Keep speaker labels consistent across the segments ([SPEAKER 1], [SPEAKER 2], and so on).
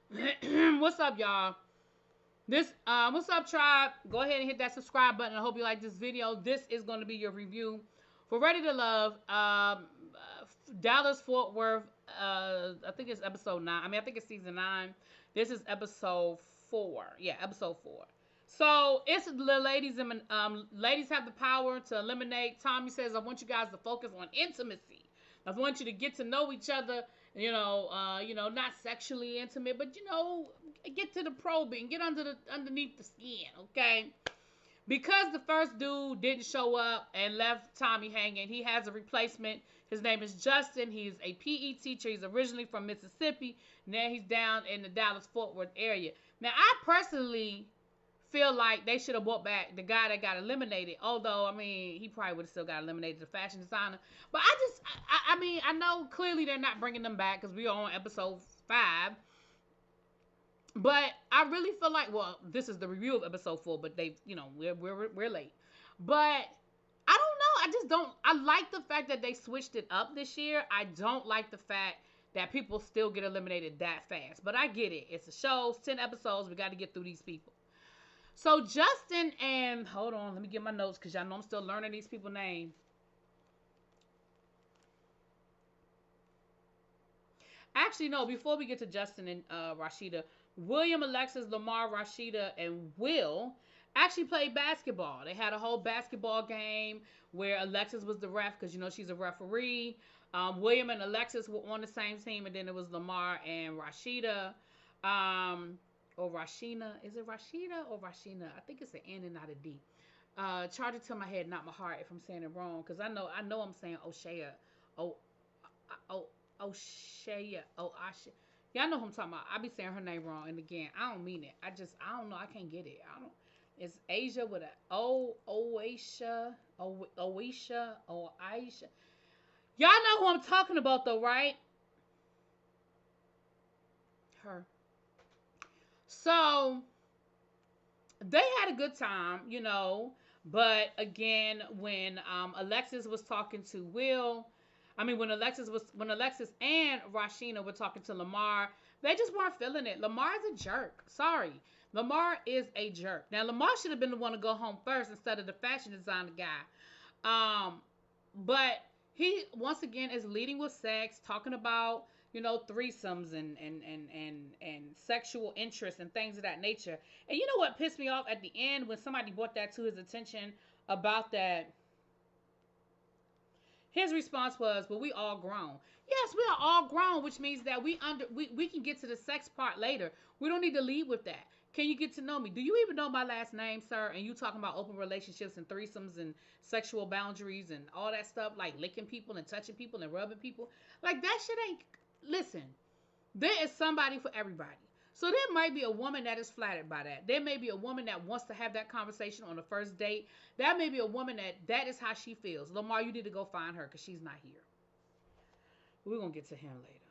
[SPEAKER 1] What's up, y'all? What's up, tribe? Go ahead and hit that subscribe button. I hope you like this video. This is going to be your review for Ready to Love. Dallas Fort Worth. I think it's episode 9. I think it's season 9. This is episode 4. Yeah, episode 4. So it's the ladies. Ladies have the power to eliminate. Tommy says, "I want you guys to focus on intimacy. I want you to get to know each other. Not sexually intimate, but get to the probing, get underneath the skin, okay? Because the first dude didn't show up and left Tommy hanging, he has a replacement. His name is Justin. He's a PE teacher. He's originally from Mississippi. Now he's down in the Dallas Fort Worth area. Now, I personally feel like they should have brought back the guy that got eliminated. Although, he probably would have still got eliminated, the fashion designer. But I know clearly they're not bringing them back because we are on episode 5. But I really feel like, well, this is the review of episode 4, but we're late. But I don't know. I just don't. I like the fact that they switched it up this year. I don't like the fact that people still get eliminated that fast. But I get it. It's a show. It's 10 episodes. We got to get through these people. So Justin and hold on, let me get my notes because y'all know I'm still learning these people's names. Actually, no, before we get to Justin and Rashida, William, Alexis, Lamar, Rashida, and Will actually played basketball. They had a whole basketball game where Alexis was the ref because she's a referee. William and Alexis were on the same team, and then it was Lamar and Rashida. Or Rashina. Is it Rashida or Rashina? I think it's an N and not a D. Charge it to my head, not my heart, if I'm saying it wrong, because I know I'm saying O'Shea. Oh, oh, O'Shea. Oh, Asha. Y'all know who I'm talking about. I be saying her name wrong, and again, I don't mean it. I don't know. I can't get it. I don't. It's Asia with a O, Oasia, Oasia, or Aisha. Y'all know who I'm talking about, though, right? Her. So they had a good time. But again, when Alexis was talking to Will, when Alexis and Rashina were talking to Lamar, they just weren't feeling it. Lamar is a jerk. Sorry, Lamar is a jerk. Now Lamar should have been the one to go home first instead of the fashion designer guy. But he once again is leading with sex, talking about threesomes and sexual interest and things of that nature. And you know what pissed me off at the end when somebody brought that to his attention about that? His response was, "Well, we all grown." Yes, we are all grown, which means that we can get to the sex part later. We don't need to lead with that. Can you get to know me? Do you even know my last name, sir? And you talking about open relationships and threesomes and sexual boundaries and all that stuff, like licking people and touching people and rubbing people. Like that shit ain't. Listen, there is somebody for everybody. So there might be a woman that is flattered by that. There may be a woman that wants to have that conversation on the first date. That may be a woman that is how she feels. Lamar, you need to go find her because she's not here. We're going to get to him later.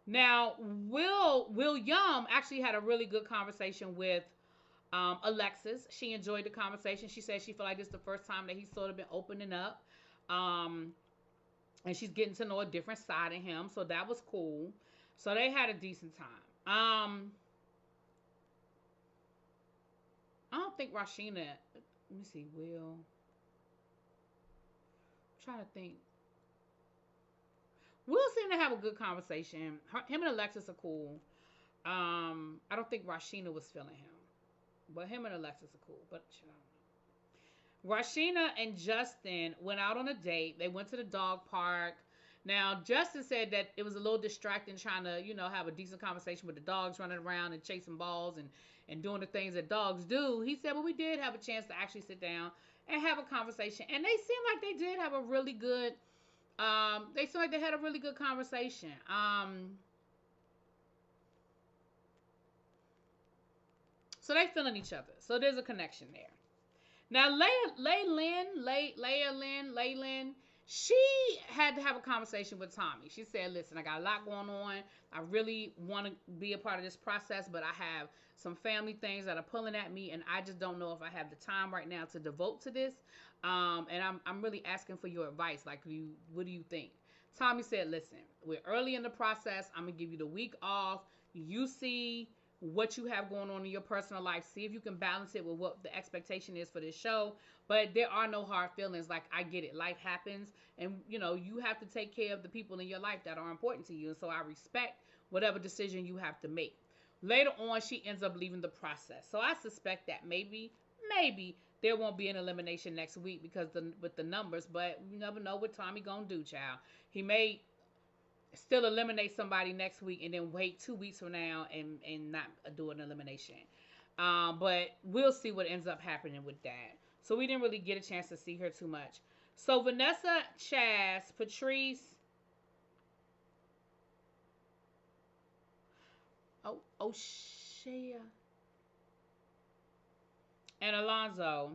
[SPEAKER 1] Now, William actually had a really good conversation with Alexis. She enjoyed the conversation. She said she felt like this is the first time that he's sort of been opening up. And she's getting to know a different side of him. So that was cool. So they had a decent time. I don't think Rashina. Let me see. Will. I'm trying to think. Will seemed to have a good conversation. Him and Alexis are cool. I don't think Rashina was feeling him, but him and Alexis are cool. But Rashina and Justin went out on a date. They went to the dog park. Now, Justin said that it was a little distracting trying to, have a decent conversation with the dogs running around and chasing balls and doing the things that dogs do. He said, well, we did have a chance to actually sit down and have a conversation. And they seemed like they did have a really good, they seemed like they had a really good conversation. So they feeling each other. So there's a connection there. Now, Leylin, she had to have a conversation with Tommy. She said, listen, I got a lot going on. I really want to be a part of this process, but I have some family things that are pulling at me, and I just don't know if I have the time right now to devote to this. And I'm really asking for your advice. Like, what do you think? Tommy said, listen, we're early in the process. I'm going to give you the week off. You see what you have going on in your personal life. See if you can balance it with what the expectation is for this show. But there are no hard feelings. Like, I get it. Life happens. And, you know, you have to take care of the people in your life that are important to you. And so I respect whatever decision you have to make. Later on, she ends up leaving the process. So I suspect that maybe there won't be an elimination next week because with the numbers. But you never know what Tommy gonna do, child. He may still eliminate somebody next week and then wait 2 weeks from now and not do an elimination. But we'll see what ends up happening with that. So we didn't really get a chance to see her too much. So Vanessa, Chaz, Patrice, O'Shea, and Alonzo,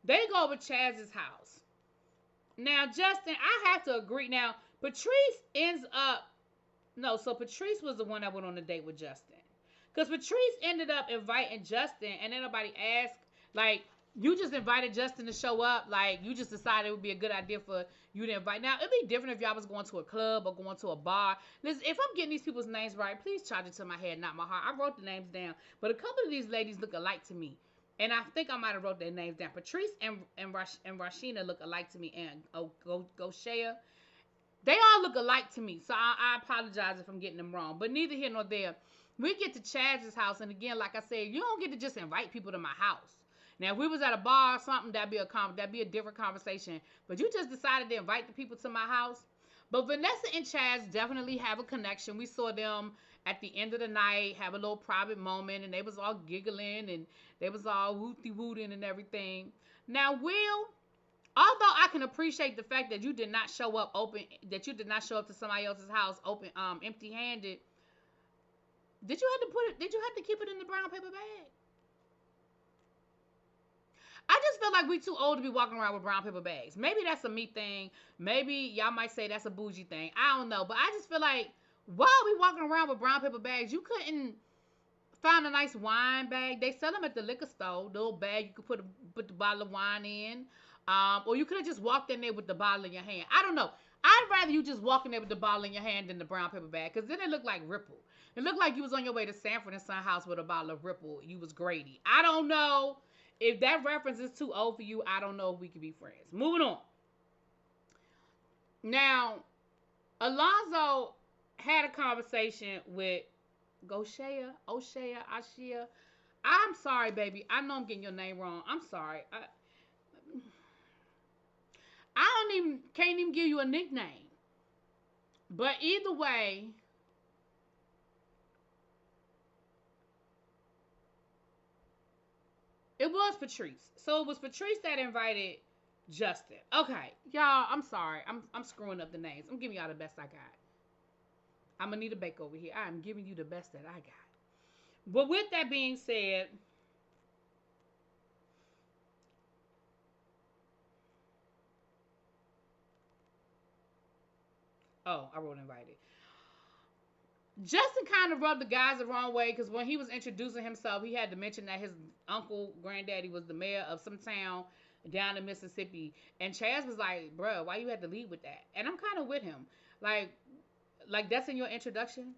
[SPEAKER 1] they go over Chaz's house. Now, Justin, I have to agree. Now, Patrice ends up, no, so Patrice was the one that went on a date with Justin. Because Patrice ended up inviting Justin, and then nobody asked, like, you just invited Justin to show up. Like, you just decided it would be a good idea for you to invite. Now, it'd be different if y'all was going to a club or going to a bar. Listen, if I'm getting these people's names right, please charge it to my head, not my heart. I wrote the names down. But a couple of these ladies look alike to me. And I think I might have wrote their names down. Patrice and Rashina look alike to me. And Goshea. They all look alike to me. So I apologize if I'm getting them wrong. But neither here nor there. We get to Chaz's house. And again, like I said, you don't get to just invite people to my house. Now, if we was at a bar or something, that'd be a different conversation. But you just decided to invite the people to my house. But Vanessa and Chaz definitely have a connection. We saw them at the end of the night have a little private moment, and they was all giggling, and they was all wooty-wooting and everything. Now, Will, although I can appreciate the fact that you did not show up to somebody else's house empty-handed, did you have to keep it in the brown paper bag? I just feel like we too old to be walking around with brown paper bags. Maybe that's a me thing. Maybe y'all might say that's a bougie thing. I don't know. But I just feel like, why are we walking around with brown paper bags? You couldn't find a nice wine bag. They sell them at the liquor store. The little bag you could put the bottle of wine in. Or you could have just walked in there with the bottle in your hand. I don't know. I'd rather you just walk in there with the bottle in your hand than the brown paper bag. Because then it looked like Ripple. It looked like you was on your way to Sanford and Son House with a bottle of Ripple. You was Grady. I don't know. If that reference is too old for you, I don't know if we can be friends. Moving on. Now, Alonzo had a conversation with Goshea, Ashia. I'm sorry, baby. I know I'm getting your name wrong. I'm sorry. I can't even give you a nickname. But either way, it was Patrice. So it was Patrice that invited Justin. Okay, y'all, I'm sorry. I'm screwing up the names. I'm giving y'all the best I got. I'm going to need a bake over here. I'm giving you the best that I got. But with that being said, oh, I wrote invited. Justin kind of rubbed the guys the wrong way because when he was introducing himself, he had to mention that his uncle, granddaddy, was the mayor of some town down in Mississippi. And Chaz was like, bro, why you had to lead with that? And I'm kind of with him. Like that's in your introduction?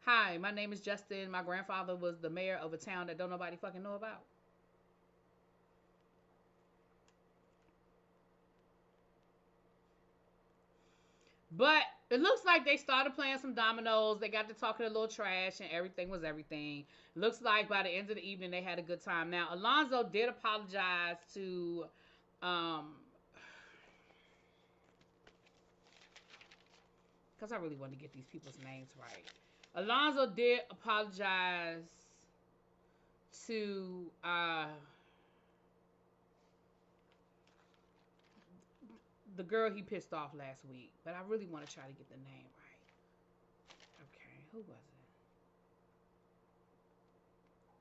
[SPEAKER 1] Hi, my name is Justin. My grandfather was the mayor of a town that don't nobody fucking know about. But it looks like they started playing some dominoes. They got to talking a little trash, and everything was everything. Looks like by the end of the evening, they had a good time. Now, Alonzo did apologize to, because I really want to get these people's names right. Alonzo did apologize to, the girl he pissed off last week, but I really want to try to get the name right. Okay, who was it?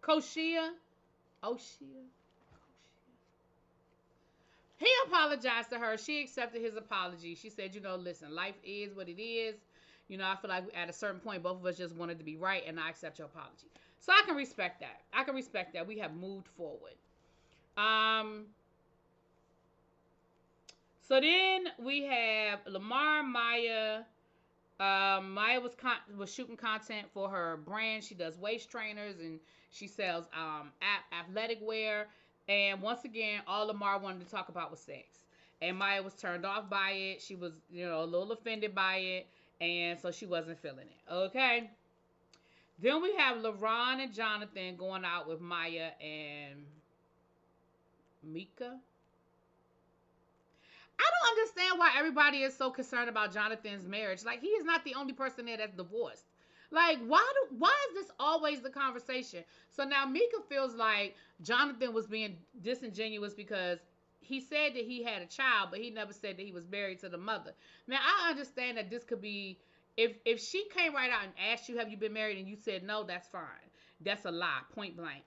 [SPEAKER 1] Koshia? Oshia? He apologized to her. She accepted his apology. She said, listen, life is what it is. I feel like at a certain point, both of us just wanted to be right, and I accept your apology. So I can respect that. We have moved forward. So then we have Lamar and Maya. Maya was shooting content for her brand. She does waist trainers and she sells athletic wear. And once again, all Lamar wanted to talk about was sex. And Maya was turned off by it. She was, a little offended by it, and so she wasn't feeling it. Okay. Then we have LaRon and Jonathan going out with Maya and Mika. I don't understand why everybody is so concerned about Jonathan's marriage. Like, he is not the only person there that's divorced. Like, why is this always the conversation? So now Mika feels like Jonathan was being disingenuous because he said that he had a child, but he never said that he was married to the mother. Now I understand that this could be, if she came right out and asked you, have you been married, and you said no, that's fine. That's a lie, point blank.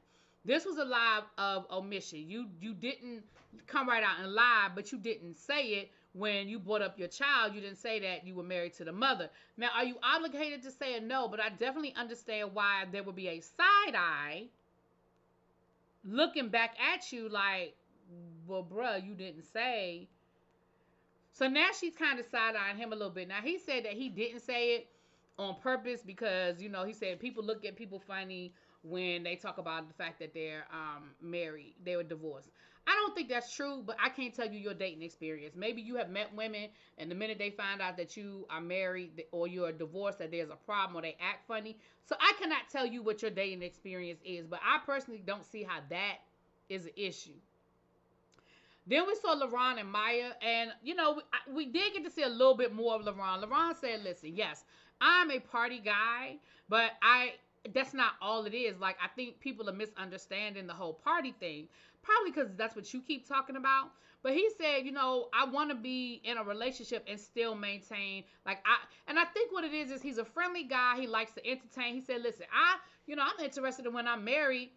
[SPEAKER 1] This was a lie of omission. You didn't come right out and lie, but you didn't say it when you brought up your child. You didn't say that you were married to the mother. Now, are you obligated to say a no? But I definitely understand why there would be a side eye looking back at you like, well, bruh, you didn't say. So now she's kind of side-eyeing him a little bit. Now, he said that he didn't say it on purpose because, he said people look at people funny when they talk about the fact that they're married, they were divorced. I don't think that's true, but I can't tell you your dating experience. Maybe you have met women, and the minute they find out that you are married or you're divorced, that there's a problem or they act funny. So I cannot tell you what your dating experience is, but I personally don't see how that is an issue. Then we saw LaRon and Maya, and we did get to see a little bit more of LaRon. LaRon said, "Listen, yes, I'm a party guy, but that's not all it is. Like, I think people are misunderstanding the whole party thing, probably because that's what you keep talking about." But he said, I want to be in a relationship and still maintain, and I think what it is he's a friendly guy. He likes to entertain. He said, "Listen, I'm interested in when I'm married,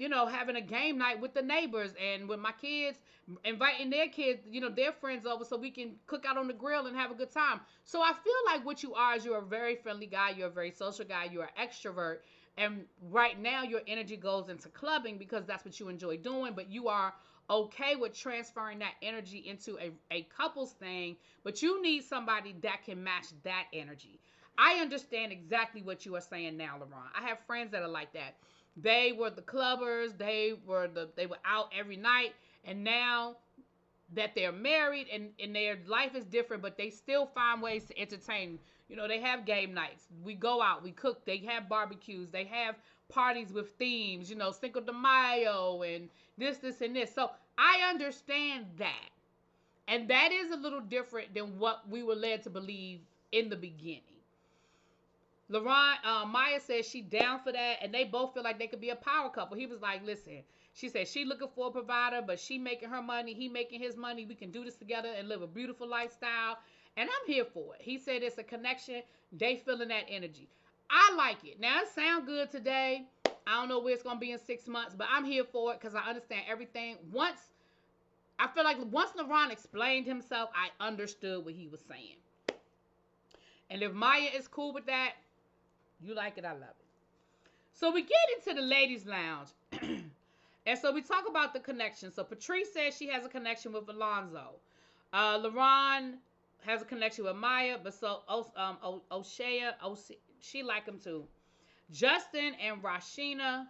[SPEAKER 1] having a game night with the neighbors and with my kids, inviting their kids, their friends over so we can cook out on the grill and have a good time." So I feel like what you are is you're a very friendly guy. You're a very social guy. You're an extrovert. And right now your energy goes into clubbing because that's what you enjoy doing. But you are okay with transferring that energy into a couples thing. But you need somebody that can match that energy. I understand exactly what you are saying now, LaRon. I have friends that are like that. They were the clubbers. They were out every night. And now that they're married and their life is different, but they still find ways to entertain. They have game nights. We go out, we cook. They have barbecues. They have parties with themes, Cinco de Mayo and this, and this. So I understand that. And that is a little different than what we were led to believe in the beginning. Maya says she down for that, and they both feel like they could be a power couple. He was like, "Listen," she said, "she looking for a provider, but she making her money, he making his money. We can do this together and live a beautiful lifestyle, and I'm here for it." He said it's a connection. They feeling that energy. I like it. Now, it sound good today. I don't know where it's going to be in 6 months, but I'm here for it because I understand everything. I feel like once LaRon explained himself, I understood what he was saying. And if Maya is cool with that, you like it, I love it. So we get into the ladies' lounge. And so we talk about the connection. So Patrice says she has a connection with Alonzo. LaRon has a connection with Maya, but so O'Shea, she like him too. Justin and Rashina,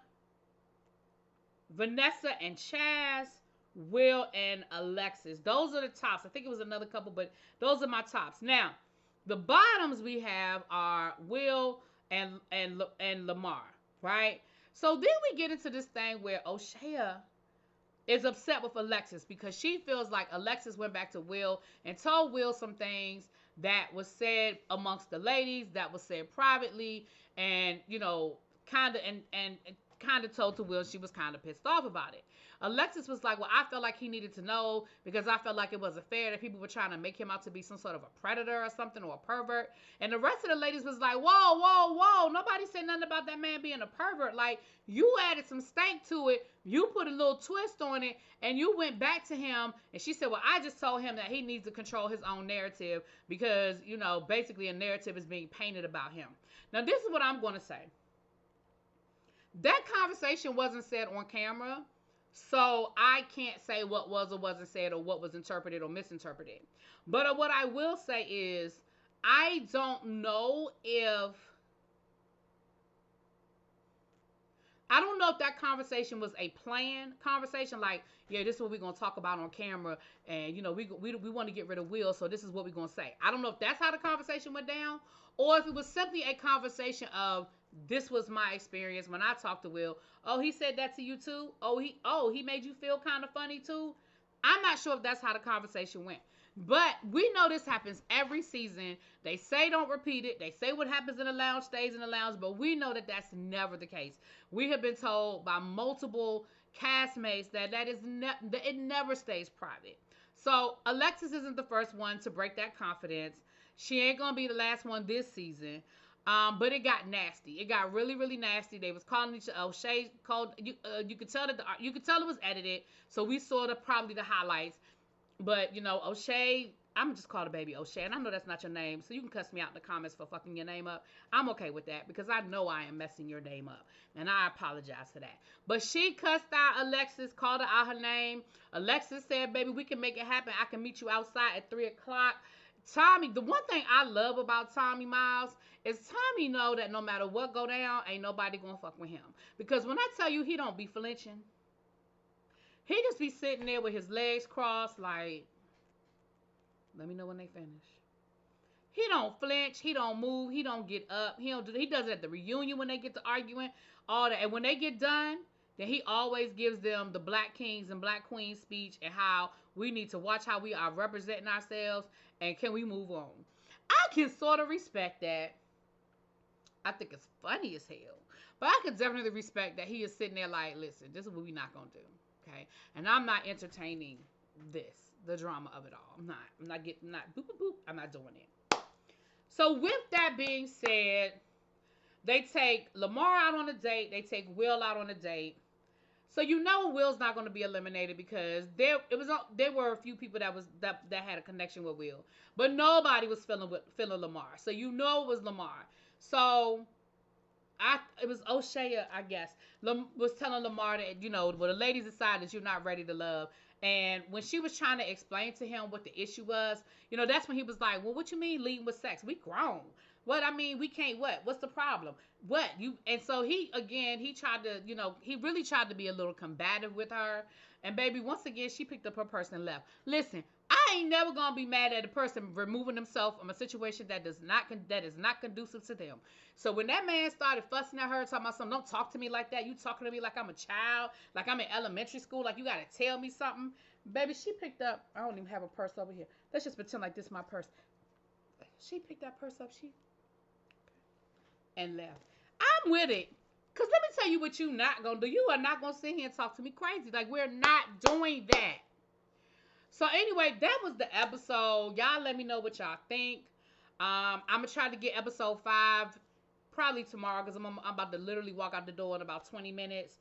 [SPEAKER 1] Vanessa and Chaz, Will and Alexis. Those are the tops. I think it was another couple, but those are my tops. Now, the bottoms we have are Will and Lamar, right? So then we get into this thing where O'Shea is upset with Alexis because she feels like Alexis went back to Will and told Will some things that was said amongst the ladies, that was said privately, and kind of told to Will she was kind of pissed off about it. Alexis was like, "Well, I felt like he needed to know because I felt like it wasn't fair that people were trying to make him out to be some sort of a predator or something or a pervert." And the rest of the ladies was like, "Whoa, whoa, whoa. Nobody said nothing about that man being a pervert. Like, you added some stank to it. You put a little twist on it and you went back to him." And she said, "Well, I just told him that he needs to control his own narrative because, basically a narrative is being painted about him." Now, this is what I'm going to say. That conversation wasn't said on camera. So I can't say what was or wasn't said or what was interpreted or misinterpreted. But what I will say is, I don't know if I don't know if that conversation was a planned conversation, like, yeah, this is what we're gonna talk about on camera, and we want to get rid of Will, so this is what we're gonna say. I don't know if that's how the conversation went down, or if it was simply a conversation of, this was my experience when I talked to Will. Oh, he said that to you too. Oh he made you feel kind of funny too. I'm not sure if that's how the conversation went. But we know this happens every season. They say don't repeat it. They say what happens in the lounge stays in the lounge, but we know that that's never the case. We have been told by multiple castmates that that it never stays private. So Alexis isn't the first one to break that confidence. She ain't gonna be the last one this season. But it got nasty. It got really, really nasty. They was calling each other. O'Shea called you. You could tell that you could tell it was edited. So we saw probably the highlights. But O'Shea, I'm just call the baby O'Shea, and I know that's not your name, so you can cuss me out in the comments for fucking your name up. I'm okay with that because I know I am messing your name up, and I apologize for that. But she cussed out Alexis, called her out her name. Alexis said, "Baby, we can make it happen. I can meet you outside at 3 o'clock." Tommy, the one thing I love about Tommy Miles is Tommy know that no matter what go down, ain't nobody gonna fuck with him. Because when I tell you he don't be flinching, he just be sitting there with his legs crossed, like, let me know when they finish. He don't flinch. He don't move. He don't get up. He don't do. He does it at the reunion when they get to arguing, all that. And when they get done, then he always gives them the Black Kings and Black Queens speech and how we need to watch how we are representing ourselves and can we move on. I can sort of respect that. I think it's funny as hell, but I could definitely respect that he is sitting there like, listen, this is what we're not gonna do. Okay, and I'm not entertaining the drama of it all. I'm not boop boop boop. I'm not doing it. So with that being said, they take Lamar out on a date. They take Will out on a date. So Will's not going to be eliminated because there were a few people that had a connection with Will, but nobody was feeling Lamar. So it was Lamar. So it was O'Shea, I guess, was telling Lamar that, well, the ladies decided that you're not ready to love. And when she was trying to explain to him what the issue was, that's when he was like, well, what you mean leading with sex? We grown. What? I mean, we can't what? What's the problem? What? And so he tried to, he really tried to be a little combative with her. And baby, once again, she picked up her purse and left. Listen, I ain't never gonna be mad at a person removing themselves from a situation that is not conducive to them. So when that man started fussing at her, talking about something, don't talk to me like that. You talking to me like I'm a child, like I'm in elementary school, like you gotta tell me something. Baby, she picked up, I don't even have a purse over here. Let's just pretend like this is my purse. She picked that purse up, and left. I'm with it. Because let me tell you what you're not going to do. You are not going to sit here and talk to me crazy. Like, we're not doing that. So, anyway, that was the episode. Y'all let me know what y'all think. I'm going to try to get episode 5 probably tomorrow because I'm about to literally walk out the door in about 20 minutes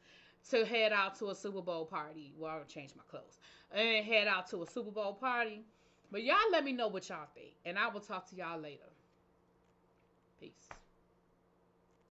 [SPEAKER 1] to head out to a Super Bowl party. Well, I'll change my clothes. And head out to a Super Bowl party. But y'all let me know what y'all think. And I will talk to y'all later. Peace.